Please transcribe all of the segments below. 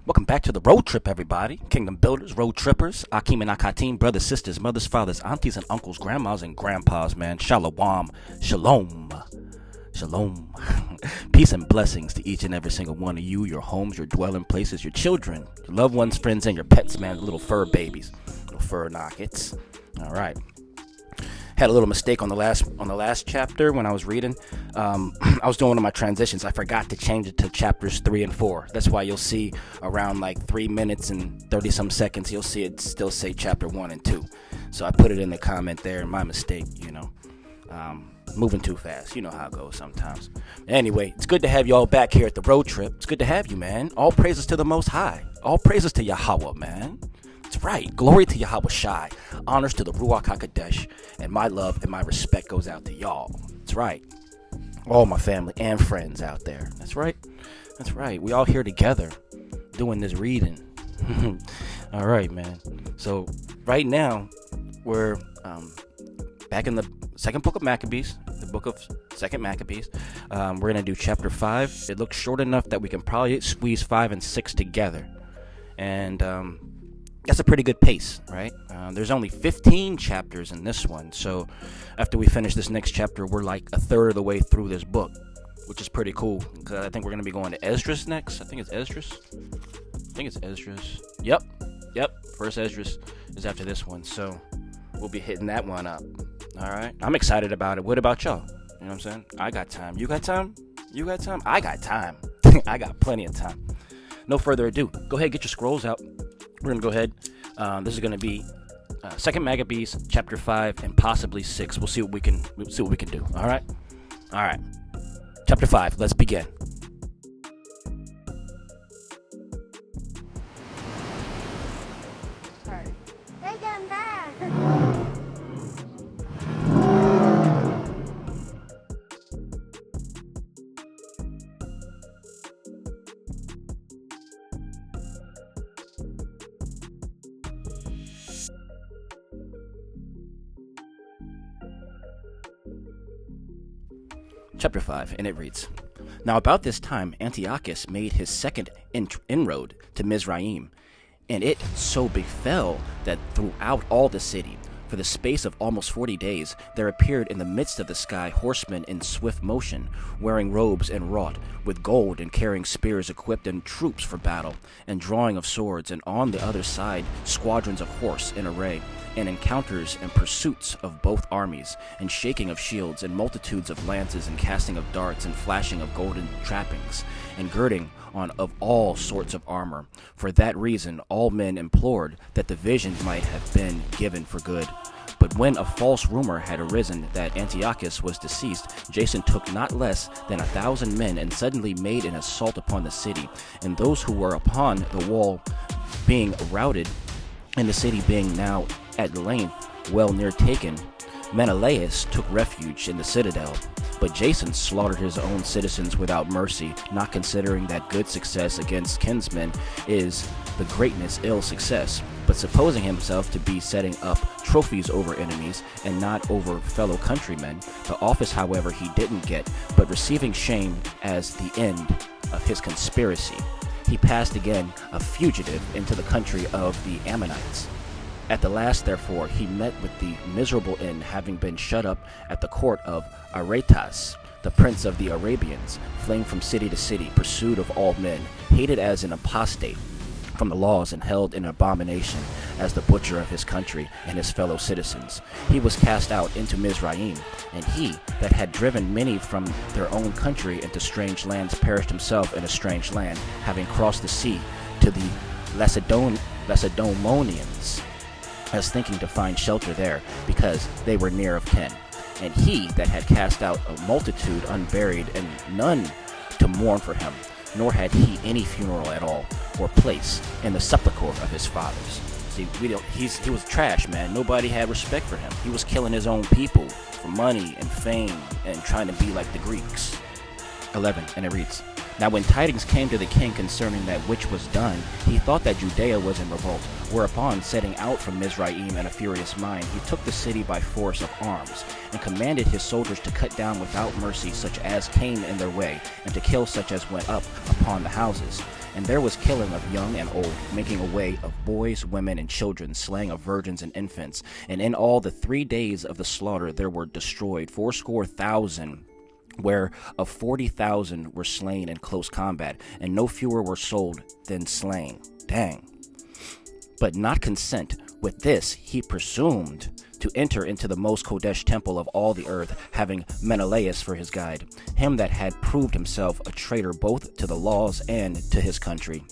Welcome back to the road trip, everybody. Kingdom builders, road trippers, Akim and Akatim, brothers, sisters, mothers, fathers, aunties, and uncles, grandmas, and grandpas, man. Shalom. Shalom. Shalom. Peace and blessings to each and every single one of you, your homes, your dwelling places, your children, your loved ones, friends, and your pets, man. Little fur babies, little fur knockets. All right. Had a little mistake on the last chapter when I was reading. I was doing one of my transitions. I forgot to change it to chapters 3 and 4. That's why you'll see around like 3 minutes and 30 some seconds, you'll see it still say chapter 1 and 2. So I put it in the comment there. My mistake, moving too fast. You know how it goes sometimes. Anyway, it's good to have you all back here at the road trip. It's good to have you, man. All praises to the Most High. All praises to Yahweh, man. That's right. Glory to Yahweh Shai. Honors to the Ruach HaKodesh. And my love and my respect goes out to y'all. That's right. All my family and friends out there. That's right. That's right. We all here together doing this reading. All right, man. So right now we're back in the second book of Maccabees, the book of second Maccabees. We're going to do chapter 5. It looks short enough that we can probably squeeze 5 and 6 together. And that's a pretty good pace, right? There's only 15 chapters in this one, so after we finish this next chapter, we're like a third of the way through this book, which is pretty cool, because I think we're going to be going to Esdras next. I think it's Esdras. Yep, first Esdras is after this one, so we'll be hitting that one up. All right, I'm excited about it. What about y'all? You know what I'm saying? I got time. You got time? I got time. I got plenty of time. No further ado, go ahead, get your scrolls out. We're going to go ahead. This is going to be Second Maccabees, chapter 5, and possibly 6. We'll see what we can do. All right? All right. Chapter 5. Let's begin. Sorry. Take them back. Chapter 5, and it reads, Now about this time Antiochus made his second inroad to Mizraim, and it so befell that throughout all the city, for the space of almost 40 days, there appeared in the midst of the sky horsemen in swift motion, wearing robes and wrought with gold, and carrying spears equipped, and troops for battle, and drawing of swords, and on the other side squadrons of horse in array, and encounters and pursuits of both armies, and shaking of shields, and multitudes of lances, and casting of darts, and flashing of golden trappings, and girding on of all sorts of armor. For that reason all men implored that the vision might have been given for good. But when a false rumor had arisen that Antiochus was deceased, Jason took not less than 1,000 men, and suddenly made an assault upon the city. And those who were upon the wall being routed, and the city being now at length well near taken, Menelaus took refuge in the citadel. But Jason slaughtered his own citizens without mercy, not considering that good success against kinsmen is the greatness ill success, but supposing himself to be setting up trophies over enemies and not over fellow countrymen. The office, however, he didn't get, but receiving shame as the end of his conspiracy, he passed again a fugitive into the country of the Ammonites. At the last, therefore, he met with the miserable end, having been shut up at the court of Aretas, the prince of the Arabians, fleeing from city to city, pursued of all men, hated as an apostate from the laws, and held in abomination as the butcher of his country and his fellow citizens. He was cast out into Mizraim, and he that had driven many from their own country into strange lands perished himself in a strange land, having crossed the sea to the Lacedaemonians, as thinking to find shelter there, because they were near of kin. And he that had cast out a multitude unburied, and none to mourn for him, nor had he any funeral at all, or place in the sepulchre of his fathers. See, he was trash, man. Nobody had respect for him. He was killing his own people for money and fame, and trying to be like the Greeks. 11, and it reads, Now when tidings came to the king concerning that which was done, he thought that Judea was in revolt. Whereupon, setting out from Mizraim in a furious mind, he took the city by force of arms, and commanded his soldiers to cut down without mercy such as came in their way, and to kill such as went up upon the houses. And there was killing of young and old, making away of boys, women, and children, slaying of virgins and infants. And in all the 3 days of the slaughter there were destroyed 80,000, where of 40,000 were slain in close combat, and no fewer were sold than slain. Dang. But not content with this, he presumed to enter into the most Kodesh temple of all the earth, having Menelaus for his guide, him that had proved himself a traitor both to the laws and to his country,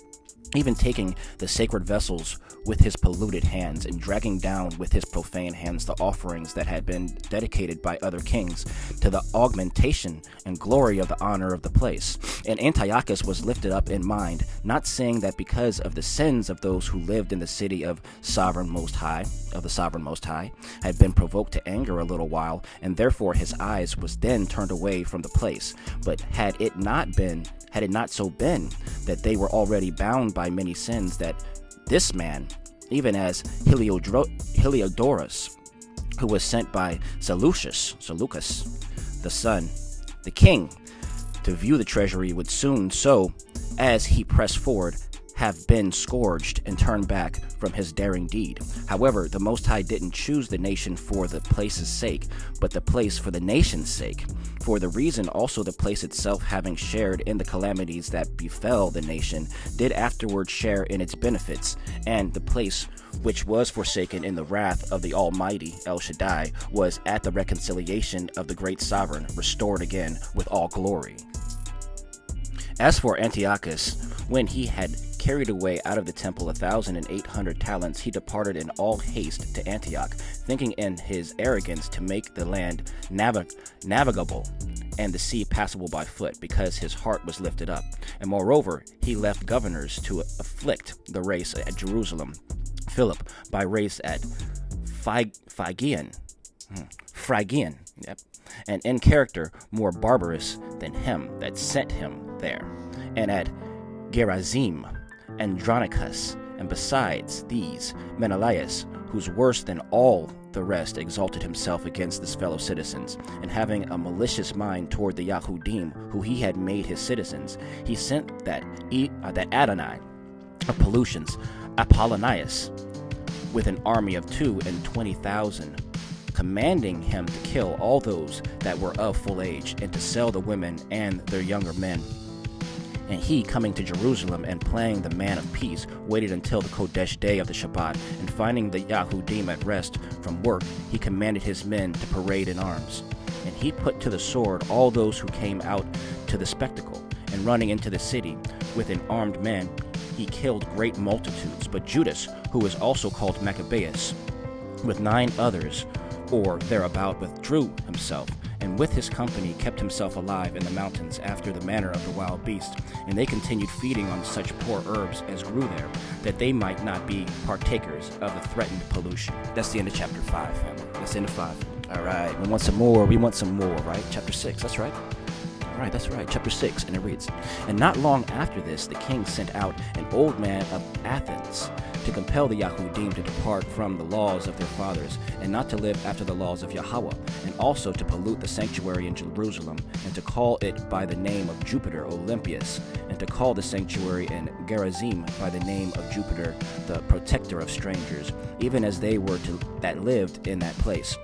even taking the sacred vessels with his polluted hands, and dragging down with his profane hands the offerings that had been dedicated by other kings, to the augmentation and glory of the honor of the place. And Antiochus was lifted up in mind, not saying that because of the sins of those who lived in the city of the sovereign most high, had been provoked to anger a little while, and therefore his eyes was then turned away from the place. But had it not so been that they were already bound by many sins, that this man, even as Heliodorus, who was sent by Seleucus, the king, to view the treasury, would soon, so as he pressed forward, have been scourged and turned back from his daring deed. However, the Most High didn't choose the nation for the place's sake, but the place for the nation's sake. For the reason also the place itself, having shared in the calamities that befell the nation, did afterward share in its benefits, and the place which was forsaken in the wrath of the Almighty El Shaddai was at the reconciliation of the great sovereign restored again with all glory. As for Antiochus, when he had carried away out of the temple 1,800 talents, he departed in all haste to Antioch, thinking in his arrogance to make the land navigable and the sea passable by foot, because his heart was lifted up. And moreover, he left governors to afflict the race at Jerusalem, Philip by race at Phrygian, and in character more barbarous than him that sent him there, and at Gerazim, Andronicus, and besides these, Menelaus, who's worse than all the rest, exalted himself against his fellow citizens, and having a malicious mind toward the Yahudim, who he had made his citizens, he sent that Adonai of pollutions, Apollonius, with an army of 22,000, commanding him to kill all those that were of full age, and to sell the women and their younger men. And he, coming to Jerusalem and playing the man of peace, waited until the Kodesh day of the Shabbat, and finding the Yahudim at rest from work, he commanded his men to parade in arms. And he put to the sword all those who came out to the spectacle, and running into the city with an armed man, he killed great multitudes. But Judas, who is also called Maccabees, with 9 others, or thereabout, withdrew himself, and with his company kept himself alive in the mountains after the manner of the wild beast. And they continued feeding on such poor herbs as grew there, that they might not be partakers of the threatened pollution. That's the end of chapter 5, family. That's the end of 5. All right, we want some more, right? Chapter 6, that's right. All right, that's right, chapter 6, and it reads, And not long after this, the king sent out an old man of Athens to compel the Yahudim to depart from the laws of their fathers, and not to live after the laws of Yahweh, and also to pollute the sanctuary in Jerusalem, and to call it by the name of Jupiter Olympius, and to call the sanctuary in Gerazim by the name of Jupiter, the protector of strangers, even as they were that lived in that place.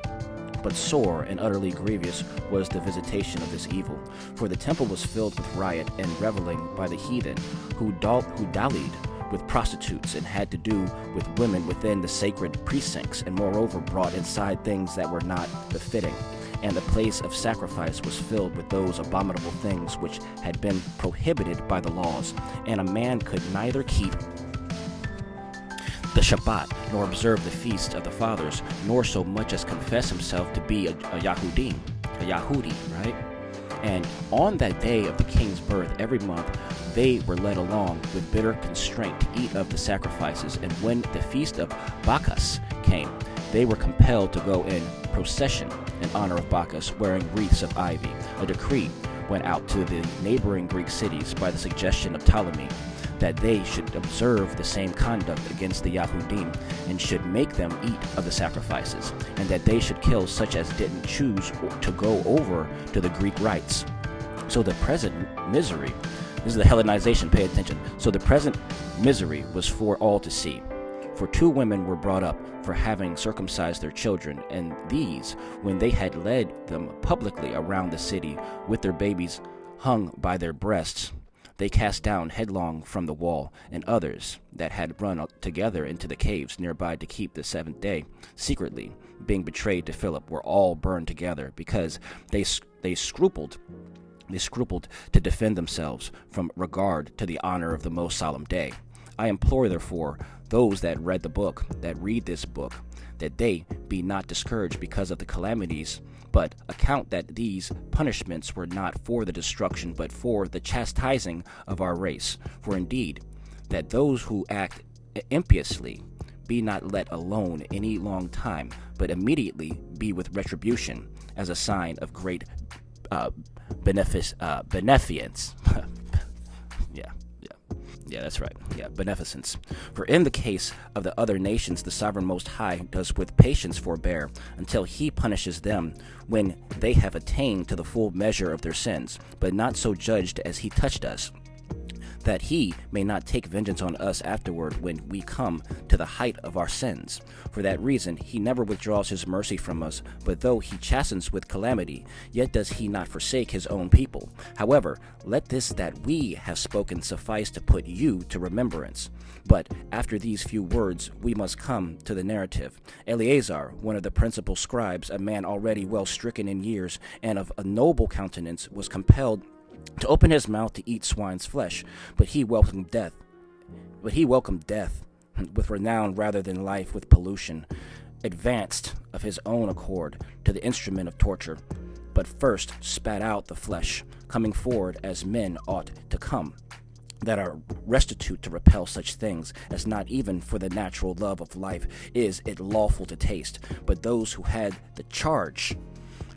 But sore and utterly grievous was the visitation of this evil, for the temple was filled with riot and reveling by the heathen, who dallied with prostitutes, and had to do with women within the sacred precincts, and moreover brought inside things that were not befitting. And the place of sacrifice was filled with those abominable things which had been prohibited by the laws, and a man could neither keep the Shabbat, nor observe the feast of the fathers, nor so much as confess himself to be a Yahudi, right? And on that day of the king's birth, every month, they were led along with bitter constraint to eat of the sacrifices. And when the feast of Bacchus came, they were compelled to go in procession in honor of Bacchus, wearing wreaths of ivy. A decree went out to the neighboring Greek cities by the suggestion of Ptolemy, that they should observe the same conduct against the Yahudim, and should make them eat of the sacrifices, and that they should kill such as didn't choose to go over to the Greek rites. So the present misery This is the Hellenization, pay attention. So the present misery was for all to see. For 2 women were brought up for having circumcised their children, and these, when they had led them publicly around the city with their babies hung by their breasts, they cast down headlong from the wall, and others that had run together into the caves nearby to keep the 7th day, secretly, being betrayed to Philip, were all burned together, because they scrupled to defend themselves from regard to the honor of the most solemn day. I implore, therefore, those that read this book, that they be not discouraged because of the calamities, but account that these punishments were not for the destruction, but for the chastising of our race. For indeed, that those who act impiously be not let alone any long time, but immediately be with retribution, as a sign of great beneficence. Yeah, that's right. Yeah, beneficence. For in the case of the other nations, the sovereign Most High does with patience forbear, until he punishes them when they have attained to the full measure of their sins, but not so judged as he touched us, that he may not take vengeance on us afterward when we come to the height of our sins. For that reason he never withdraws his mercy from us, but though he chastens with calamity, yet does he not forsake his own people. However, let this that we have spoken suffice to put you to remembrance. But after these few words we must come to the narrative. Eleazar, one of the principal scribes, a man already well stricken in years and of a noble countenance, was compelled to open his mouth to eat swine's flesh, but he welcomed death with renown rather than life with pollution, advanced of his own accord to the instrument of torture, but first spat out the flesh, coming forward as men ought to come, that are restitute to repel such things as not even for the natural love of life is it lawful to taste, but those who had the charge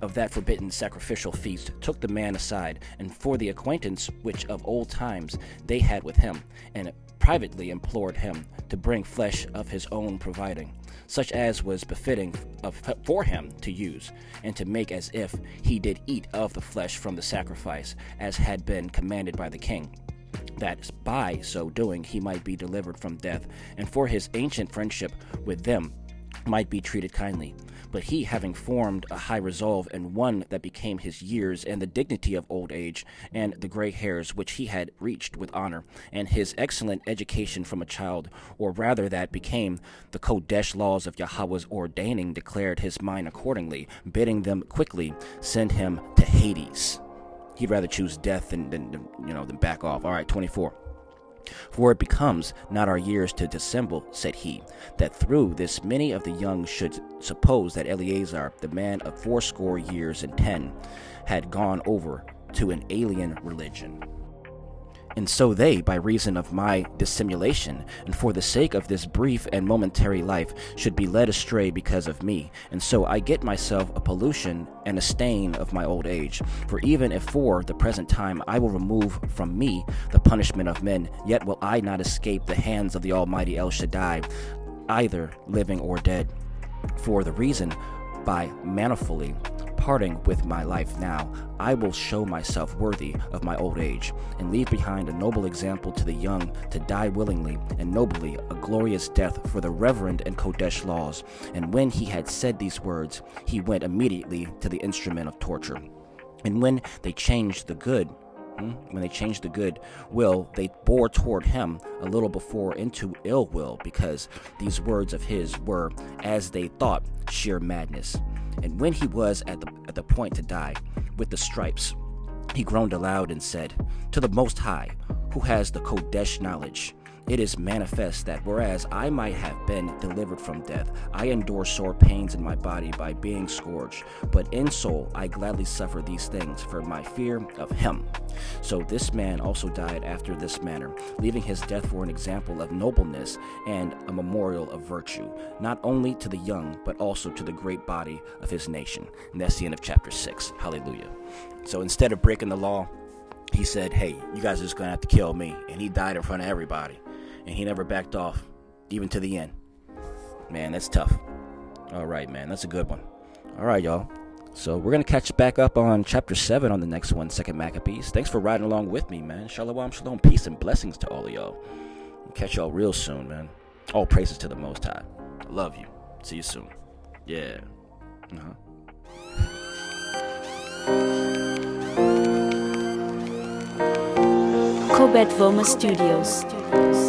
of that forbidden sacrificial feast took the man aside, and for the acquaintance which of old times they had with him, and privately implored him to bring flesh of his own providing, such as was befitting for him to use, and to make as if he did eat of the flesh from the sacrifice, as had been commanded by the king, that by so doing he might be delivered from death, and for his ancient friendship with them might be treated kindly. But he, having formed a high resolve, and one that became his years and the dignity of old age, and the gray hairs which he had reached with honor, and his excellent education from a child, or rather that became the Kodesh laws of Yahweh's ordaining, declared his mind accordingly, bidding them quickly send him to Hades. He'd rather choose death than back off. All right, 24. For it becomes not our years to dissemble, said he, that through this many of the young should suppose that Eleazar, the man of 80 years and 10, had gone over to an alien religion. And so they, by reason of my dissimulation, and for the sake of this brief and momentary life, should be led astray because of me. And so I get myself a pollution and a stain of my old age. For even if for the present time I will remove from me the punishment of men, yet will I not escape the hands of the Almighty El Shaddai, either living or dead. For the reason, by manifoldly parting with my life now, I will show myself worthy of my old age, and leave behind a noble example to the young, to die willingly and nobly a glorious death for the reverend and Kodesh laws. And when he had said these words, he went immediately to the instrument of torture. And when they changed the good will, they bore toward him a little before into ill will, because these words of his were, as they thought, sheer madness. And when he was at the point to die with the stripes, he groaned aloud and said, to the Most High, who has the Kodesh knowledge, it is manifest that whereas I might have been delivered from death, I endure sore pains in my body by being scourged, but in soul I gladly suffer these things for my fear of him. So this man also died after this manner, leaving his death for an example of nobleness and a memorial of virtue, not only to the young, but also to the great body of his nation. And that's the end of chapter 6. Hallelujah. So instead of breaking the law, he said, hey, you guys are just going to have to kill me. And he died in front of everybody. And he never backed off, even to the end. Man, that's tough. All right, man, that's a good one. All right, y'all. So we're going to catch back up on chapter 7 on the next one, 2nd Maccabees. Thanks for riding along with me, man. Shalom, shalom, peace and blessings to all of y'all. Catch y'all real soon, man. All praises to the Most High. Love you. See you soon. Yeah. Kobet Voma Studios.